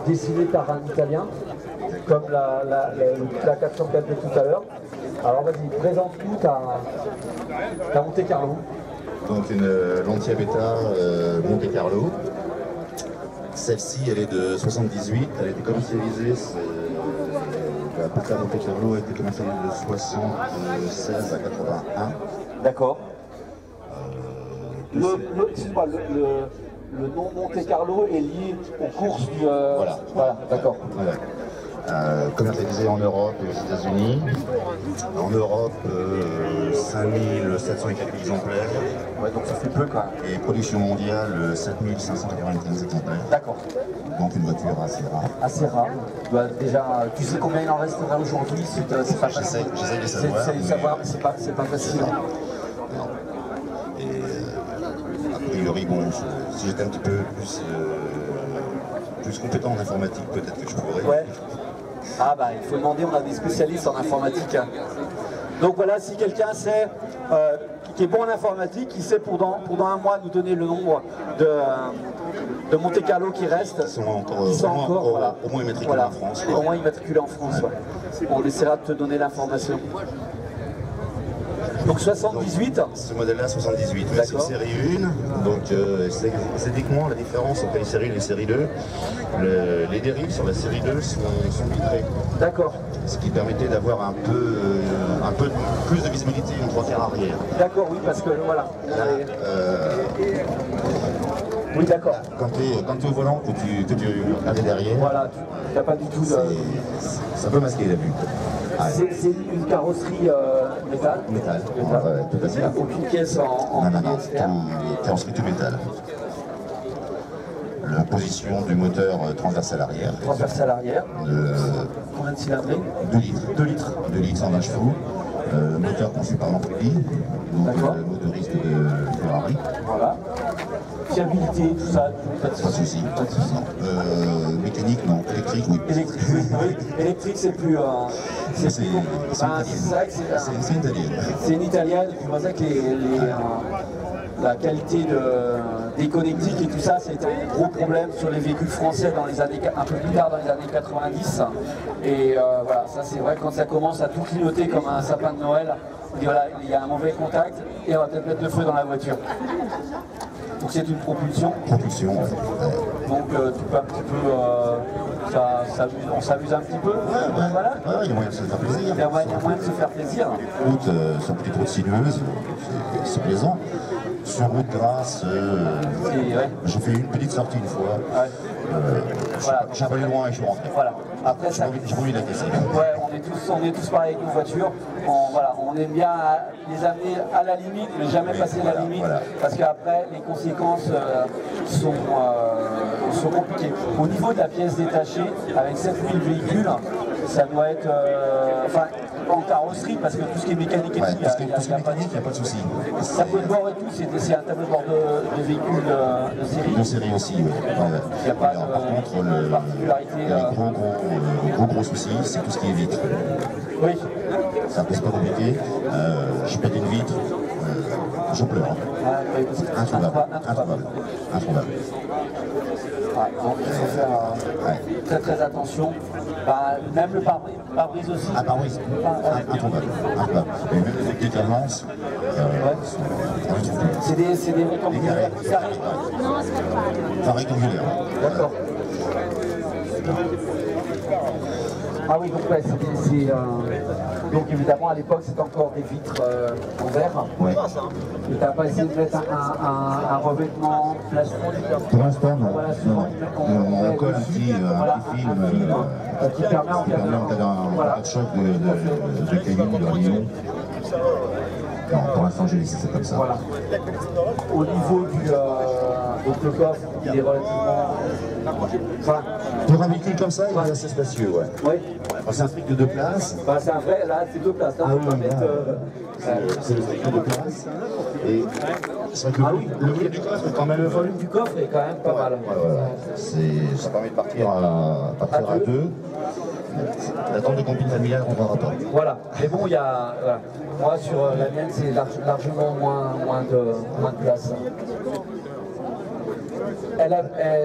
dessinée par un Italien, comme la 404 de tout à l'heure. Alors vas-y, présente-nous ta Monte Carlo. Donc une Lancia Beta Monte Carlo. Celle-ci, elle est de 78, elle a été commercialisée. La Beta Monte Carlo a été commercialisée de 76 à 81. D'accord. Le nom Monte Carlo est lié aux courses du... Voilà, d'accord. Voilà. Commercialisé en Europe et aux États-Unis. En Europe, 5700 et quelques exemplaires. Ouais, donc ça fait peu quand même. Et production mondiale, 7595 exemplaires. D'accord. Donc une voiture assez rare. Assez rare. Bah, déjà, tu sais combien il en restera aujourd'hui? C'est pas facile. J'essaie de savoir. C'est pas facile. Non. Et a priori, bon, si j'étais un petit peu plus compétent en informatique, peut-être que je pourrais. Ouais. Ah bah il faut demander, on a des spécialistes en informatique. Donc voilà, si quelqu'un sait, qui est bon en informatique, qui sait pour dans un mois nous donner le nombre de Monte Carlo qui restent, Qui sont encore voilà. au moins immatriculés en France. Au moins immatriculés en France, ouais. On essaiera de te donner l'information. Donc 78. Donc, ce modèle-là, 78. Mais c'est une série 1, donc esthétiquement, la différence entre les séries et les séries 2, les dérives sur la série 2 sont vitrées. D'accord. Ce qui permettait d'avoir un peu plus de visibilité en 3/4 arrière. D'accord, oui, parce que voilà. Oui, d'accord. Quand tu es au volant, que tu regardes derrière, voilà, tu n'as pas du tout de... ça peut masquer la vue. C'est une carrosserie métal. Métal, tout à fait. Il n'y a aucune pièce en Non, carrosserie tout métal. La position du moteur transversal arrière. Transversal arrière. Combien de cylindrées? 2 litres. 2 litres. 2 litres, 120 chevaux. Moteur conçu par Lampredi, donc le motoriste de Ferrari. Voilà. Fiabilité, tout ça, pas de souci. Mécanique, non. Électrique, oui. Électrique, oui. Électrique, c'est plus... c'est une italienne. C'est une italienne, et puis c'est vrai que la qualité des connectiques et tout ça, c'était un gros problème sur les véhicules français dans les années, un peu plus tard dans les années 90. Et voilà, ça c'est vrai que quand ça commence à tout clignoter comme un sapin de Noël, et voilà, il y a un mauvais contact et on va peut-être mettre le feu dans la voiture. Donc c'est une propulsion. Propulsion, ouais. Donc tu peux un petit peu, on s'amuse un petit peu. Voilà. Il y a moyen de se faire plaisir. Il y a moyen de se faire plaisir. Route, sur petite route sinueuse, c'est plaisant. Sur route grasse, j'ai fait une petite sortie une fois. Ouais. J'ai pas allé loin et je suis rentré. Voilà. Après, j'ai pas envie de la casser. Ouais, on est tous pareils avec nos voitures. On aime bien les amener à la limite, mais jamais passer la limite. Voilà. Parce qu'après, les conséquences sont compliquées. Au niveau de la pièce détachée, avec 7000 véhicules, ça doit être... en carrosserie, parce que tout ce qui est mécanique et tout, tout ce qui est mécanique, il n'y a pas de souci. Tableau de bord et tout, c'est un tableau de bord de véhicules de série. De série aussi, oui. Il n'y a pas par contre, de particularité. Le gros souci, c'est tout ce qui est vitre. Oui. Ça c'est pas compliqué. Je pète une vitre, je pleure. Introuvable. Donc il faut faire très attention. Même le pare-brise aussi. Ah, pare-brise, introuvable. Et même les équipes d'avance, c'est des rectangulaires. Enfin, rectangulaire. D'accord. Ah oui, donc ouais, donc évidemment à l'époque c'était encore des vitres en verre. Ouais. Et t'as pas essayé de mettre un revêtement plastique? Pour l'instant, non. On colle un petit film qui permet en cas d'un choc de cailloux, de rayons. Non, pour l'instant j'ai laissé ça comme ça. Voilà. Au niveau du donc le coffre, il est relativement... Pour un véhicule comme ça, il est assez spacieux, ouais. Oui. C'est un strict de 2 places. C'est un vrai, là c'est 2 places. Là, c'est le strict de 2 places. Et c'est vrai que le volume du coffre est quand même... Le volume du coffre est quand même pas mal. Voilà. Ça permet de partir à 2. La tente de camping familiale, on verra pas. Voilà. Mais bon, il y a... Voilà. Moi, sur la mienne, c'est largement moins de place.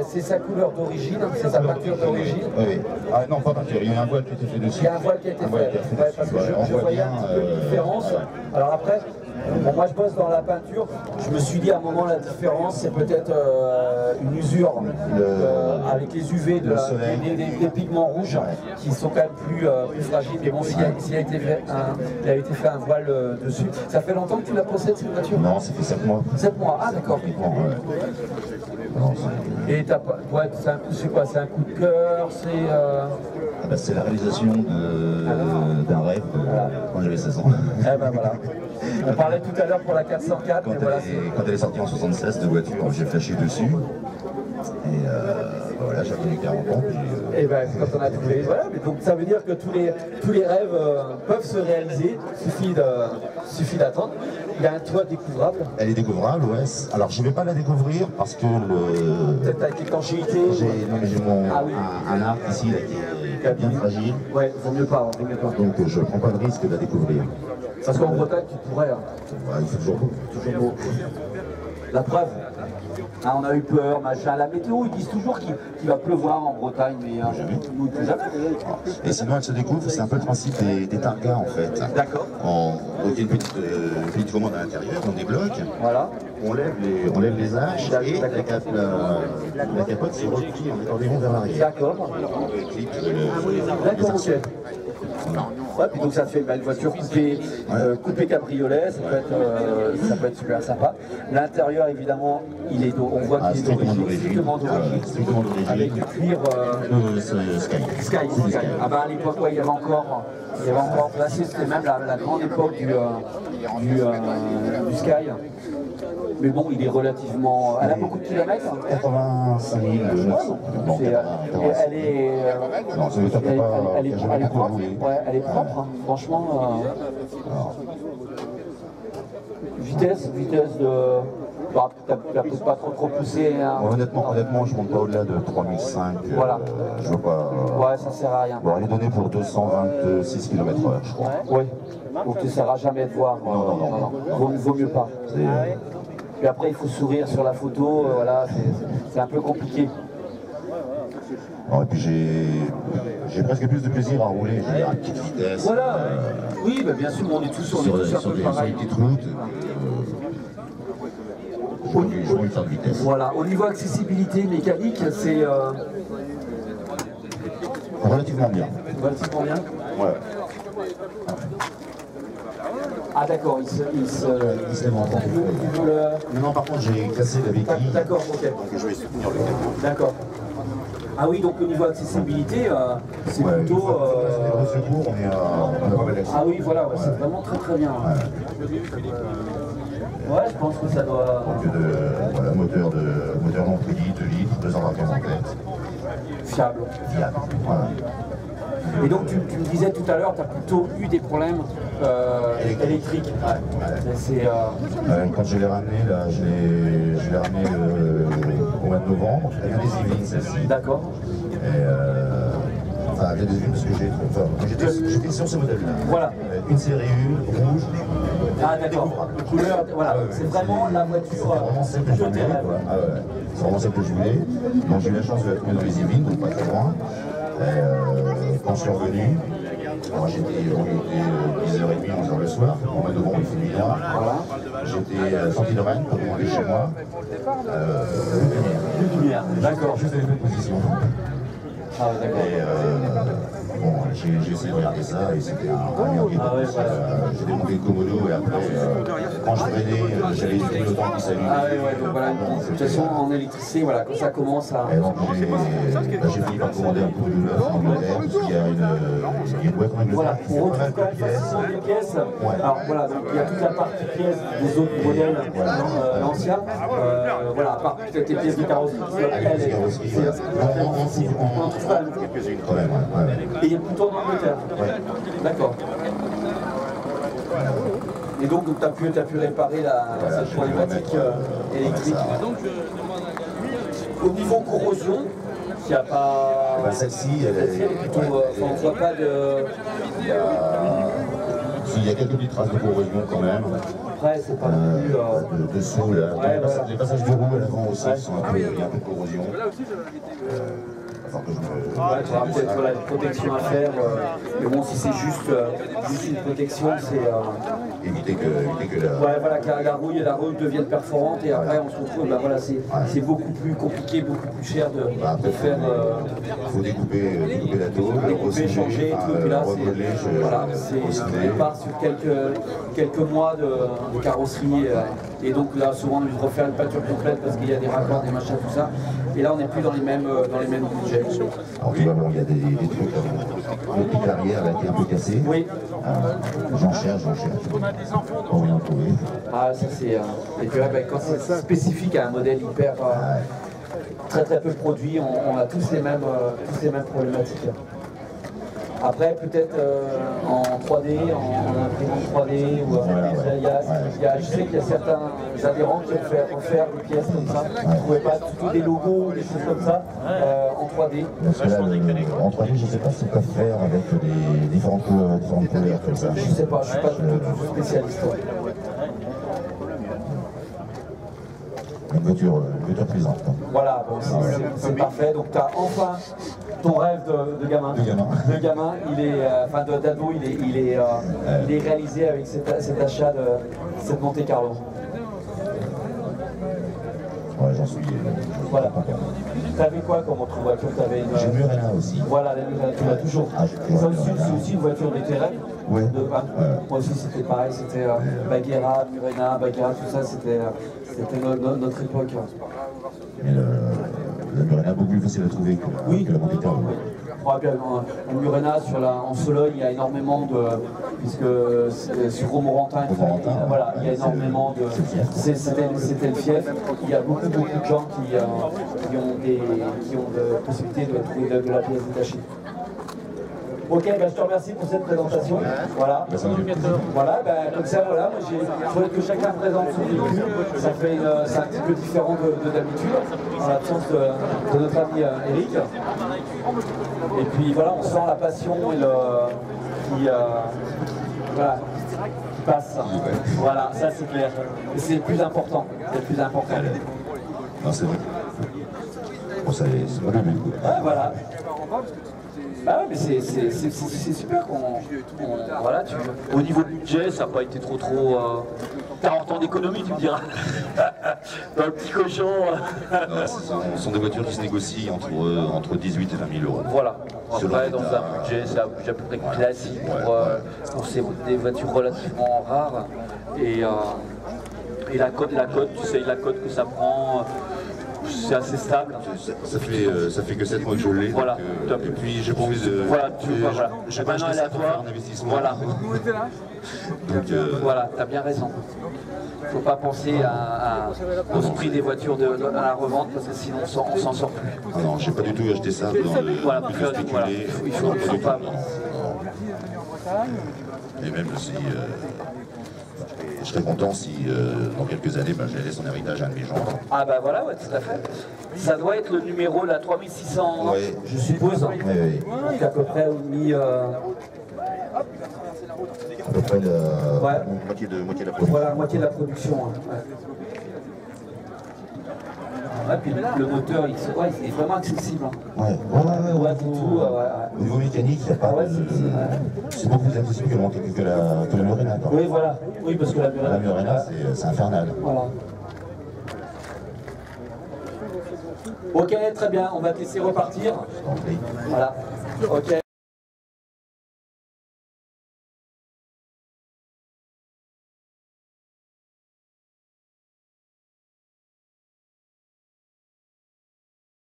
c'est sa couleur d'origine, c'est sa peinture d'origine. Oui. Ah non, pas peinture, il y a un voile qui a été fait dessus. Il y a un voile qui a été fait. Ouais, parce que je voyais un petit peu de différence. Alors après, bon, moi je bosse dans la peinture, je me suis dit à un moment la différence c'est peut-être une usure avec les UV des pigments rouges qui sont quand même plus fragiles. Mais bon, s'il a été fait un voile dessus. Ça fait longtemps que tu la possèdes cette voiture? Non, ça fait 7 mois. 7 mois, ah d'accord. Et c'est quoi? C'est un coup de cœur? C'est la réalisation d'un rêve quand j'avais 16 ans. Eh ben voilà. On parlait tout à l'heure pour la 404. Quand elle est sortie en 76 de voiture, j'ai flashé dessus. Et voilà, j'ai connu 40 ans. Et ben quand on a trouvé, voilà. Mais donc ça veut dire que tous les rêves peuvent se réaliser. Suffit d'attendre. Il y a un toit découvrable. Elle est découvrable, ouais. Alors je ne vais pas la découvrir parce que peut-être avec l'étanchéité. J'ai un arc ici là, qui est bien fragile. Ouais, vaut mieux pas. Donc je ne prends pas le risque de la découvrir. Parce qu'en Bretagne, tu pourrais. Hein. Ouais, il fait toujours beau. Toujours beau. La preuve. Ah, on a eu peur, machin. La météo, ils disent toujours qu'il va pleuvoir en Bretagne, mais nous, plus jamais. Et sinon, elle se découvre, c'est un peu le principe des targas en fait. D'accord. Donc il y a une petite commande à l'intérieur, on débloque. Voilà. On lève les haches et la capote se replie en accordéon vers l'arrière. D'accord. D'accord, ok. Ouais, puis donc ça fait une belle voiture coupée cabriolet, ça peut être super sympa. L'intérieur évidemment, on voit qu'il est strictement d'origine, avec du cuir Sky. Ah bah à l'époque, ouais, il y avait encore placé, c'était même la grande époque du Sky. Mais bon, il est relativement... Elle a beaucoup de kilomètres. 85 000. Elle est propre. Ouais, elle est propre. Hein. Franchement, vitesse de... Bah, t'as peut-être pas trop poussé. Hein. Honnêtement, je ne monte pas au-delà de 3005. Voilà. Je veux pas... Ouais, ça sert à rien. Bon, elle est donnée pour 226 km/h, je crois. Oui. Donc tu ne sauras jamais de voir. Non. Vaut mieux pas. Puis après, il faut sourire sur la photo, voilà, c'est un peu compliqué. Et puis j'ai presque plus de plaisir à rouler, j'ai à petite vitesse. Voilà, oui, bah bien sûr, on est tous sur des petites routes. Je roule sur de vitesse. Voilà, au niveau accessibilité mécanique, c'est... Relativement bien. Relativement bien? Ouais. Ah d'accord, il se démonte. Non, par contre, j'ai cassé la béquille. D'accord, ok. Donc je vais soutenir le camion. D'accord. Ah oui, donc au niveau accessibilité, c'est plutôt... secours, on a pas mal d'accès. Ah oui, voilà, c'est vraiment très bien. Ouais, je pense que ça doit... Donc moteur d'empris, 2 litres, 2 ans en tête. Fiable. Voilà. Et donc tu me disais tout à l'heure, tu as plutôt eu des problèmes électriques. Quand je l'ai ramené, là, je l'ai ramené au mois de novembre, elle a des Yvelines celle-ci. D'accord. Enfin, il y a des Yvelines parce que j'étais sur ce modèle-là. Voilà. Une série rouge. Ah d'accord. Couleur, voilà. C'est vraiment la voiture. C'est vraiment celle que je voulais. C'est vraiment celle que je voulais. Donc j'ai eu la chance de la trouver dans les Yvelines, donc pas très loin. Quand je suis revenu, on était 10h30, 11h le soir, au mois de novembre, il fait nuit là. J'étais sorti de Rennes pour demander chez moi. Lumière, d'accord. Juste à la même position. Ah d'accord. Bon, j'ai essayé de regarder ça et c'était un merdier. J'ai demandé le Komodo et après, quand je freinais, j'avais des clignotants qui s'allumaient. Ah ouais, donc voilà, de toute façon en électricité, voilà, quand ça commence à... Et donc j'ai fini par commander un peu de neuf en Angleterre, parce qu'il y a une boîte en Angleterre. Voilà, on retrouve quand même facilement des pièces. Alors voilà, donc il y a toute la partie pièces des autres modèles, l'ancien. Voilà, à part peut-être les pièces de carrosserie. On en trouve quand même quelques-unes. Et il y a plutôt en Angleterre. D'accord. Et donc tu as pu réparer cette problématique électrique. Au niveau corrosion, il n'y a pas... Celle-ci, elle est plutôt... on ne voit pas de... Il y a quelques petites traces de corrosion quand même. Après, c'est pas non plus... Dessous, là. Ouais, Les passages de roue à l'avant aussi, il y a un peu de corrosion. Ouais, tu auras peut-être voilà, une protection à faire, mais bon, si c'est juste une protection, c'est... éviter que la... Ouais, voilà, que la rouille devienne perforante et après on se retrouve, bah, voilà, c'est beaucoup plus compliqué, beaucoup plus cher de faire... Il faut découper la tôle, découper, changer, tout, et là, voilà, on part sur quelques mois de carrosserie et donc là, souvent, on doit refaire une peinture complète parce qu'il y a des raccords, des machins, tout ça. Et là, on n'est plus dans les mêmes budgets. Alors, tu vois, bon, il y a des trucs, le pic arrière a été un peu cassé. Oui. J'en cherche. Pour rien trouver. Ah, ça c'est... et puis là, bah, quand c'est spécifique à un modèle hyper... très peu produit, on a tous les mêmes problématiques. Après, peut-être en 3D, en imprimant 3D, ou, je sais qu'il y a certains adhérents qui ont fait refaire des pièces comme ça, qui ne trouvaient pas tous des logos, des choses comme ça, en 3D. Parce que là, en 3D, je ne sais pas ce qu'on peut faire avec des différentes couleurs comme ça. Je ne sais pas, je ne suis pas du tout spécialiste. Une voiture plaisante. Voilà, bon, c'est parfait. Donc tu as enfin ton rêve de gamin. De gamin, il est, enfin d'ado, il est réalisé avec cet achat de cette Monte Carlo. Ouais, j'en suis. Voilà. T'avais quoi comme autre voiture? J'ai une Murena aussi. Voilà, la Murena, tu l'as toujours. Ça aussi, c'est aussi une voiture de tes rêves. Ouais. Moi aussi, c'était pareil, c'était Baguera, Murena, Baguera, tout ça, c'était notre époque. Mais la Murena est beaucoup plus facile à trouver que la Monte Carlo. En Murena, en Sologne, il y a énormément de... Puisque sur Romorantin, voilà, il y a énormément de... C'était le fief. Il y a beaucoup de gens qui ont des possibilités de trouver de la pièce détachée. Ok, bah, je te remercie pour cette présentation. Voilà. Voilà, bah, comme ça, voilà, moi je voulais que chacun présente son véhicule. C'est un petit peu différent de d'habitude, en l'absence de notre ami Eric. Et puis voilà, on sent la passion et qui passe. Voilà, ça c'est clair. Et c'est le plus important. C'est le plus important. Non, c'est vrai. Bon, c'est pas le même. Ouais, voilà. Bah ouais, mais c'est super qu'on... Voilà, au niveau budget, ça n'a pas été trop... 40 ans d'économie, tu me diras. Dans le petit cochon. Non, ce sont des voitures qui se négocient entre 18 et 20 000 euros. Voilà. Après, dans un budget, c'est un budget à peu près classique pour des voitures relativement rares. Et la cote, tu sais, la cote que ça prend... C'est assez stable. Ça fait que 7 mois que je l'ai. Voilà. Et puis j'ai pas envie de. Voilà, j'ai pas acheté ça pour faire un investissement. Voilà. Donc, voilà, t'as bien raison. Faut pas penser au prix des voitures à la revente parce que sinon on s'en sort plus. Ah non, j'ai pas du tout acheté ça dans le. Voilà, il faut pas. Et même si. Je serais content si dans quelques années, je laisse son héritage à un de mes gens. Ah bah voilà, ouais, tout à fait. Ça doit être le numéro, la 3600, ouais. Je suppose. Oui. Donc à peu près mis... À peu près moitié de la production. Voilà, moitié de la production. Hein. Ouais, puis le moteur, il est vraiment accessible. Hein. Ouais, tout. Au niveau mécanique, il n'y a pas c'est beaucoup plus accessible que la Murena. Oui, voilà. Oui, parce que la Murena, c'est infernal. Voilà. Ok, très bien. On va te laisser repartir. Voilà. Ok.